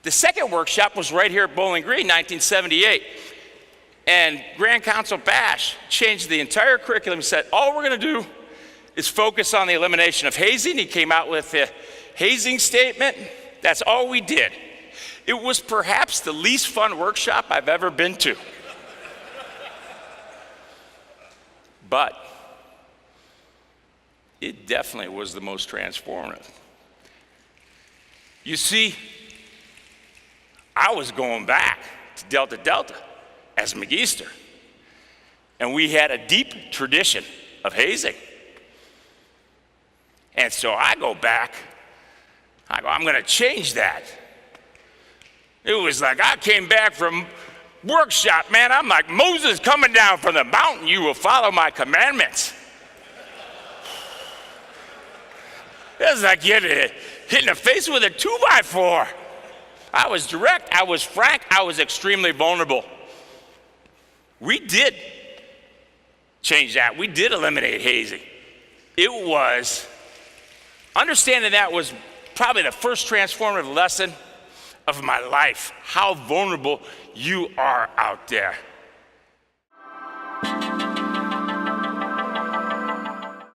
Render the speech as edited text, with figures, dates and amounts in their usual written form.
The second workshop was right here at Bowling Green, 1978. And Grand Council Bash changed the entire curriculum and said, all we're going to do is focus on the elimination of hazing. He came out with the hazing statement. That's all we did. It was perhaps the least fun workshop I've ever been to. But it definitely was the most transformative. You see, I was going back to Delta Delta as a McGeester, and we had a deep tradition of hazing. And so I go back, I'm gonna change that. It was like I came back from workshop, man, I'm like Moses coming down from the mountain, you will follow my commandments. It was like hitting the face with a 2x4. I was direct, I was frank, I was extremely vulnerable. We did change that. We did eliminate hazing. It was, understanding that was probably the first transformative lesson of my life, how vulnerable you are out there.